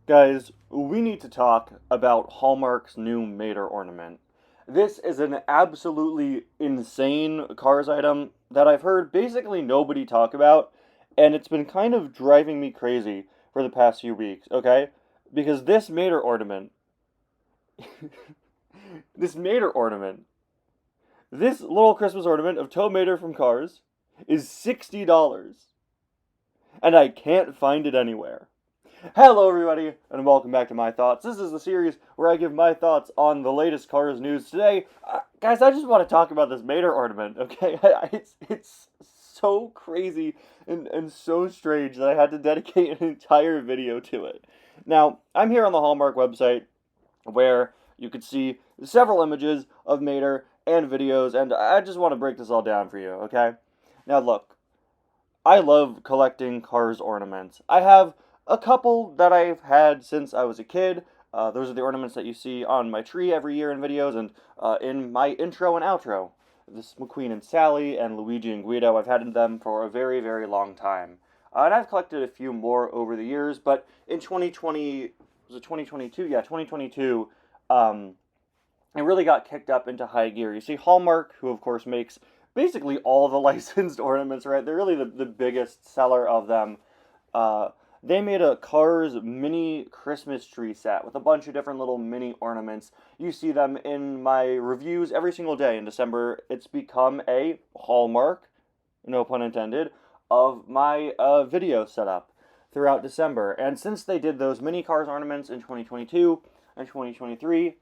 Guys, we need to talk about Hallmark's new Mater ornament. This is an absolutely insane Cars item that I've heard basically nobody talk about, and it's been kind of driving me crazy for the past few weeks, okay? Because this Mater ornament, this Mater ornament, this little Christmas ornament of Tow Mater from Cars is $60, and I can't find it anywhere. Hello, everybody, and welcome back to My Thoughts. This is the series where I give my thoughts on the latest Cars news. Today, guys, I just want to talk about this Mater ornament, okay? It's so crazy and so strange that I had to dedicate an entire video to it. Now, I'm here on the Hallmark website where you could see several images of Mater and videos, and I just want to break this all down for you, okay? Now, look, I love collecting Cars ornaments. I have a couple that I've had since I was a kid. Those are the ornaments that you see on my tree every year in videos and in my intro and outro. This McQueen and Sally and Luigi and Guido, I've had them for a very, very long time. And I've collected a few more over the years, but in 2020, was it 2022? Yeah, 2022, it really got kicked up into high gear. You see Hallmark, who of course makes basically all the licensed ornaments, right? They're really the biggest seller of them. They made a Cars mini Christmas tree set with a bunch of different little mini ornaments. You see them in my reviews every single day in December. It's become a hallmark, no pun intended, of my video setup throughout December. And since they did those mini Cars ornaments in 2022 and 2023,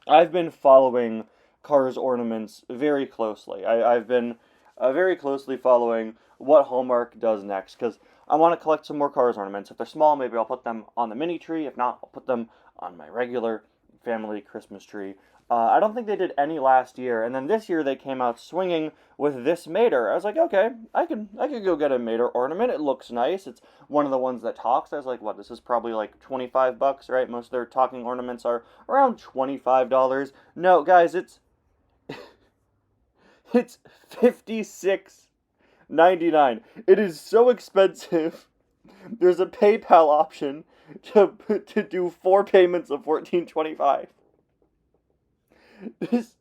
I've been following Cars ornaments very closely. I've been very closely following what Hallmark does next because I want to collect some more Cars ornaments. If they're small, maybe I'll put them on the mini tree. If not, I'll put them on my regular family Christmas tree. I don't think they did any last year, and then this year they came out swinging with this Mater. I was like, okay, I could go get a Mater ornament. It looks nice. It's one of the ones that talks. I was like, what? This is probably like $25, right? Most of their talking ornaments are around $25. No, guys, it's 56.99. It is so expensive. There's a PayPal option to do 4 payments of 14.25. This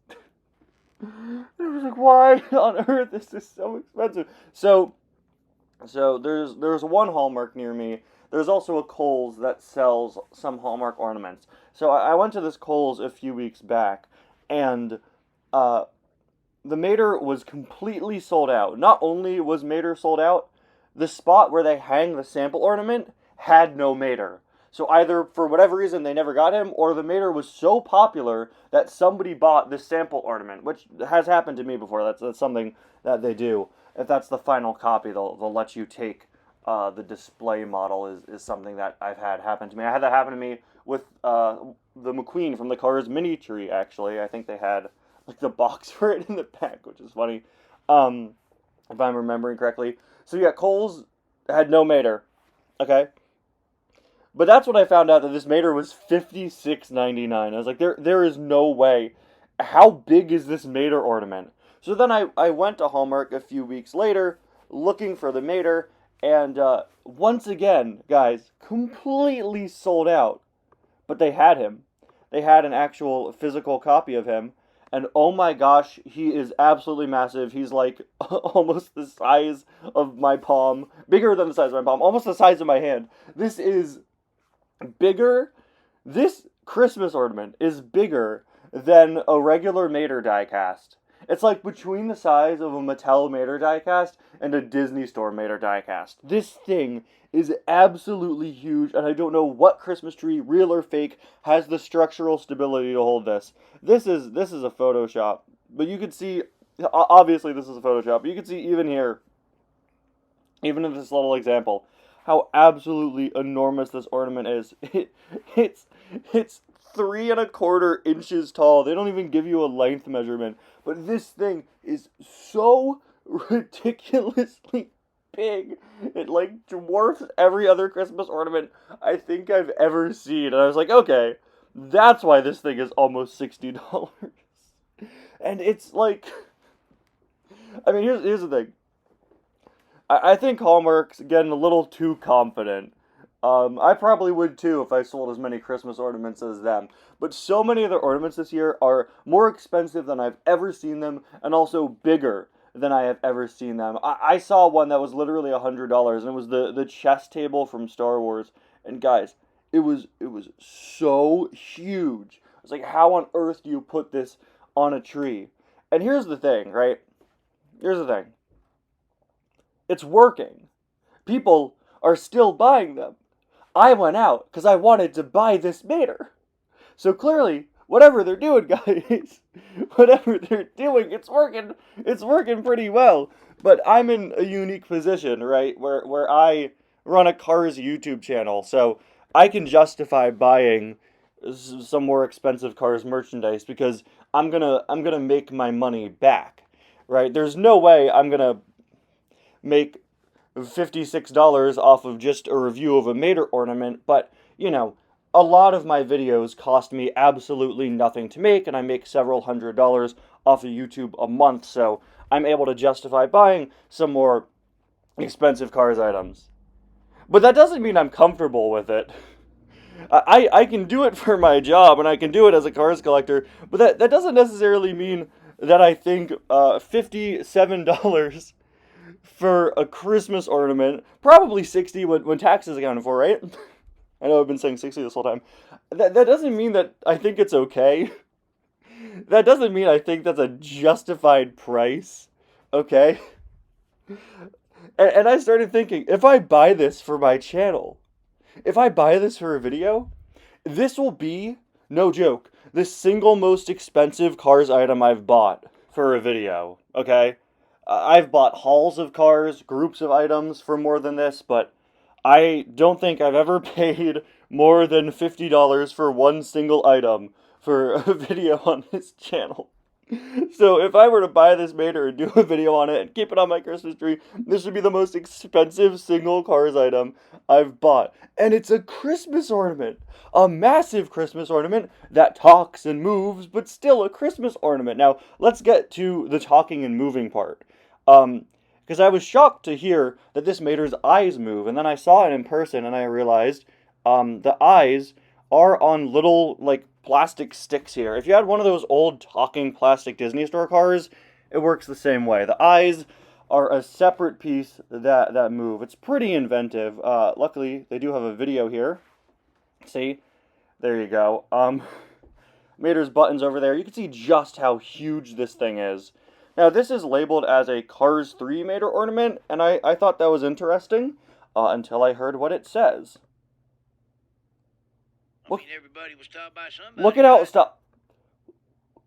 I was like, why on earth is this so expensive? So there's one Hallmark near me. There's also a Kohl's that sells some Hallmark ornaments. So I went to this Kohl's a few weeks back, and uh, the Mater was completely sold out. Not only was Mater sold out, the spot where they hang the sample ornament had no Mater. So either for whatever reason they never got him, or the Mater was so popular that somebody bought the sample ornament, which has happened to me before. That's something that they do. If that's the final copy, they'll let you take the display model is something that I've had happen to me. I had that happen to me with the McQueen from the Cars mini tree, actually. I think they had like the box for it in the back, which is funny, if I'm remembering correctly. So yeah, Kohl's had no Mater, okay? But that's when I found out that this Mater was $56.99. I was like, there is no way. How big is this Mater ornament? So then I went to Hallmark a few weeks later looking for the Mater, and once again, guys, completely sold out. But they had him. They had an actual physical copy of him. And oh my gosh, he is absolutely massive. He's like almost the size of my palm. Bigger than the size of my palm. Almost the size of my hand. This is bigger. This Christmas ornament is bigger than a regular Mater diecast. It's like between the size of a Mattel Mater diecast and a Disney Store Mater diecast. This thing is absolutely huge, and I don't know what Christmas tree, real or fake, has the structural stability to hold this. This is a Photoshop, but you can see, obviously this is a Photoshop, but you can see even here, even in this little example, how absolutely enormous this ornament is. It's it's 3.25 inches tall. They don't even give you a length measurement, but this thing is so ridiculously big. It like dwarfs every other Christmas ornament I think I've ever seen. And I was like, okay, that's why this thing is almost $60. And it's like, I mean, here's the thing. I think Hallmark's getting a little too confident. I probably would too if I sold as many Christmas ornaments as them. But so many of their ornaments this year are more expensive than I've ever seen them, and also bigger than I have ever seen them. I saw one that was literally $100, and it was the chess table from Star Wars. And guys, it was so huge. It's like, how on earth do you put this on a tree? And here's the thing, right? Here's the thing. It's working. People are still buying them. I went out because I wanted to buy this mater. So clearly, whatever they're doing, guys, whatever they're doing, it's working. It's working pretty well. But I'm in a unique position, right, where I run a Cars YouTube channel, so I can justify buying some more expensive Cars merchandise because I'm gonna make my money back, right? There's no way I'm gonna make $56 off of just a review of a Mater ornament, but, a lot of my videos cost me absolutely nothing to make, and I make several $100s off of YouTube a month, so I'm able to justify buying some more expensive Cars items. But that doesn't mean I'm comfortable with it. I can do it for my job, and I can do it as a Cars collector, but that doesn't necessarily mean that I think $57 for a Christmas ornament, probably 60 when taxes accounted for, right? I know I've been saying 60 this whole time. That doesn't mean that I think it's okay. That doesn't mean I think that's a justified price, okay? And I started thinking, if I buy this for my channel, if I buy this for a video, this will be, no joke, the single most expensive Cars item I've bought for a video, okay? I've bought hauls of cars, groups of items for more than this, but I don't think I've ever paid more than $50 for one single item for a video on this channel. So if I were to buy this Mater and do a video on it and keep it on my Christmas tree, this would be the most expensive single Cars item I've bought. And it's a Christmas ornament. A massive Christmas ornament that talks and moves, but still a Christmas ornament. Now, let's get to the talking and moving part. Because I was shocked to hear that this Mater's eyes move, and then I saw it in person and I realized the eyes are on little, like, plastic sticks here. If you had one of those old talking plastic Disney store cars, it works the same way. The eyes are a separate piece that move. It's pretty inventive. Luckily, they do have a video here. See? There you go. Mater's buttons over there. You can see just how huge this thing is. Now, this is labeled as a Cars 3 Mater ornament, and I thought that was interesting until I heard what it says. Everybody was taught by somebody.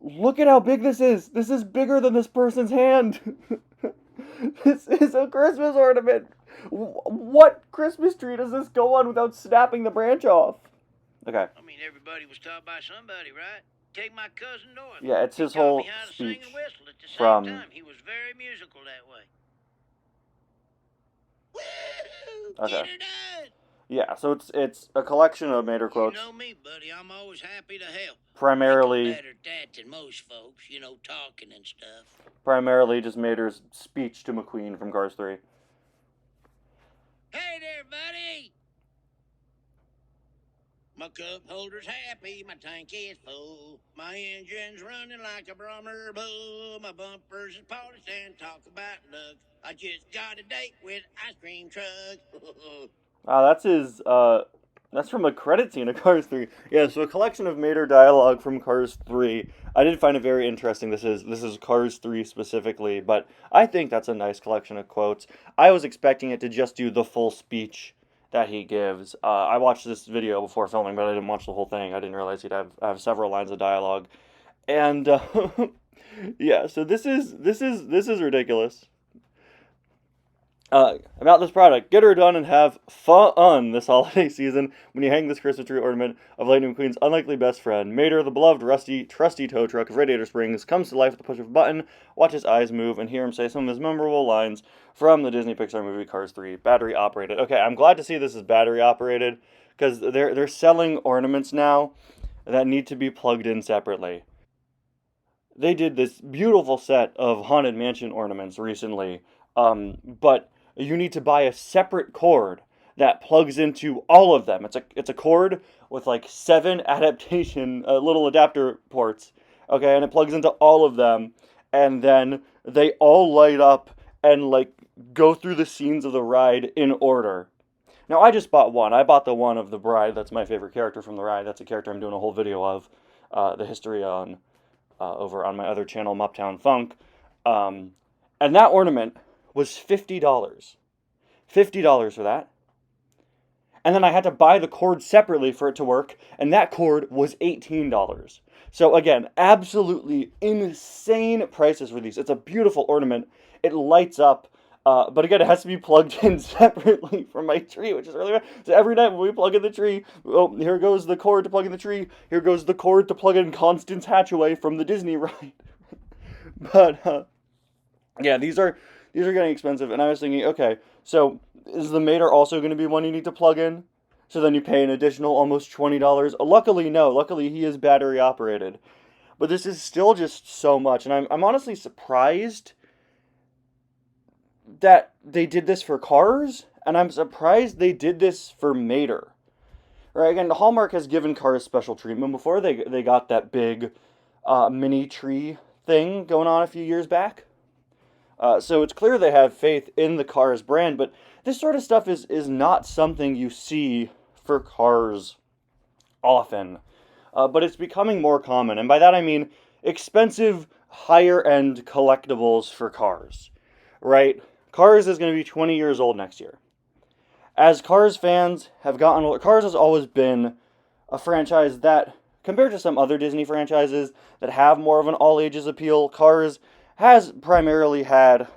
Look at how big this is. This is bigger than this person's hand. This is a Christmas ornament. What Christmas tree does this go on without snapping the branch off? Okay. Everybody was taught by somebody, right? Take my cousin North. Yeah, it's his whole speech from. He was very musical that way. Okay. Get her done. Yeah, so it's a collection of Mater quotes. You know me, buddy. I'm always happy to help. Primarily. Better at that than most folks, talking and stuff. Primarily just Mater's speech to McQueen from Cars 3. Hey there, buddy. My cup holder's happy, my tank is full. My engine's running like a Brummer bull. My bumpers is polished and talk about luck. I just got a date with ice cream truck. That's from a credit scene of Cars 3. Yeah, so a collection of Mater dialogue from Cars 3. I did find it very interesting. This is Cars 3 specifically, but I think that's a nice collection of quotes. I was expecting it to just do the full speech that he gives. I watched this video before filming, but I didn't watch the whole thing. I didn't realize he'd have several lines of dialogue. And yeah, so this is ridiculous. About this product, get her done and have fun this holiday season when you hang this Christmas tree ornament of Lightning McQueen's unlikely best friend. Mater, the beloved, rusty, trusty tow truck of Radiator Springs, comes to life with the push of a button, watch his eyes move, and hear him say some of his memorable lines from the Disney Pixar movie Cars 3, battery operated. Okay, I'm glad to see this is battery operated, because they're selling ornaments now that need to be plugged in separately. They did this beautiful set of Haunted Mansion ornaments recently, but you need to buy a separate cord that plugs into all of them. It's a cord with like 7 adaptation little adapter ports. Okay, and it plugs into all of them, and then they all light up and like go through the scenes of the ride in order. Now I just bought one. I bought the one of the bride. That's my favorite character from the ride. That's a character I'm doing a whole video of, the history on over on my other channel, Muptown Funk. And that ornament was $50. $50 for that. And then I had to buy the cord separately for it to work, and that cord was $18. So again, absolutely insane prices for these. It's a beautiful ornament. It lights up, but again, it has to be plugged in separately from my tree, which is really bad. So every night when we plug in the tree, oh, here goes the cord to plug in the tree. Here goes the cord to plug in Constance Hatchaway from the Disney ride. But yeah, these are getting expensive, and I was thinking, okay, so is the Mater also going to be one you need to plug in? So then you pay an additional almost $20? Luckily, no. Luckily, he is battery operated. But this is still just so much, and I'm honestly surprised that they did this for Cars, and I'm surprised they did this for Mater. Right? Again, Hallmark has given Cars special treatment before. They got that big mini tree thing going on a few years back. So it's clear they have faith in the Cars brand, but this sort of stuff is not something you see for Cars often. But it's becoming more common, and by that I mean expensive, higher-end collectibles for Cars. Right? Cars is going to be 20 years old next year. As Cars fans have gotten older, Cars has always been a franchise that, compared to some other Disney franchises that have more of an all-ages appeal, Cars has primarily had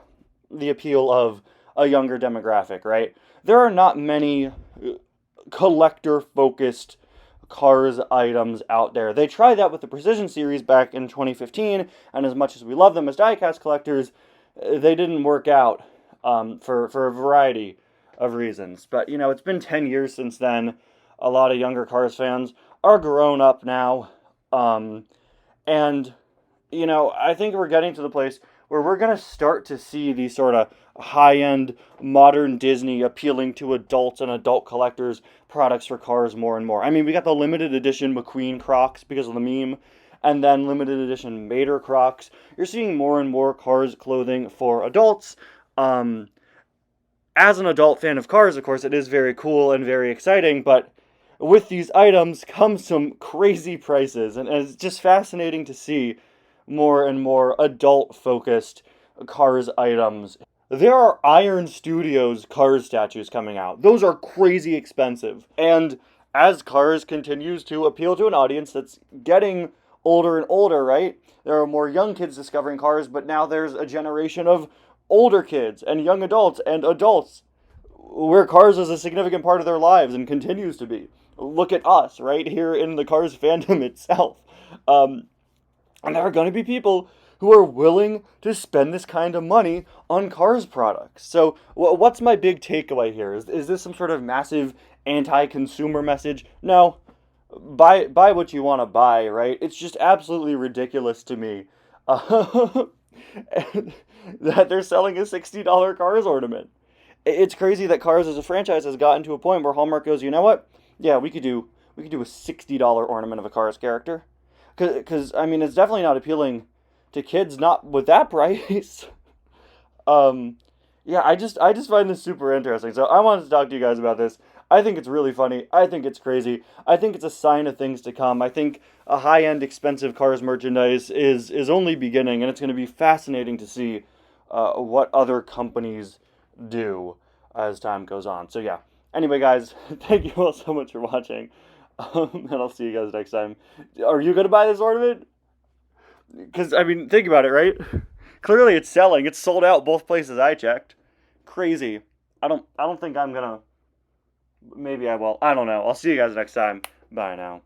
the appeal of a younger demographic, right? There are not many collector-focused Cars items out there. They tried that with the Precision series back in 2015, and as much as we love them as diecast collectors, they didn't work out for a variety of reasons. But, you know, it's been 10 years since then. A lot of younger Cars fans are grown up now, and you know, I think we're getting to the place where we're going to start to see these sort of high-end modern Disney appealing to adults and adult collectors products for Cars more and more. I mean, we got the limited edition McQueen Crocs because of the meme, and then limited edition Mater Crocs. You're seeing more and more Cars clothing for adults. As an adult fan of Cars, of course, it is very cool and very exciting, but with these items come some crazy prices, and it's just fascinating to see more and more adult-focused Cars items. There are Iron Studios Cars statues coming out. Those are crazy expensive. And as Cars continues to appeal to an audience that's getting older and older, right? There are more young kids discovering Cars, but now there's a generation of older kids and young adults and adults where Cars is a significant part of their lives and continues to be. Look at us, right here in the Cars fandom itself. And there are going to be people who are willing to spend this kind of money on Cars products. So what's my big takeaway here? Is this some sort of massive anti-consumer message? No. Buy what you want to buy, right? It's just absolutely ridiculous to me that they're selling a $60 Cars ornament. It's crazy that Cars as a franchise has gotten to a point where Hallmark goes, you know what? Yeah, we could do a $60 ornament of a Cars character. Because, I mean, it's definitely not appealing to kids, not with that price. Yeah, I just find this super interesting. So I wanted to talk to you guys about this. I think it's really funny. I think it's crazy. I think it's a sign of things to come. I think a high-end, expensive Cars merchandise is only beginning, and it's going to be fascinating to see what other companies do as time goes on. So yeah. Anyway, guys, thank you all so much for watching. And I'll see you guys next time. Are you going to buy this ornament? Because, I mean, think about it, right? Clearly it's selling. It's sold out both places I checked. Crazy. I don't think I'm going to... Maybe I will. I don't know. I'll see you guys next time. Bye now.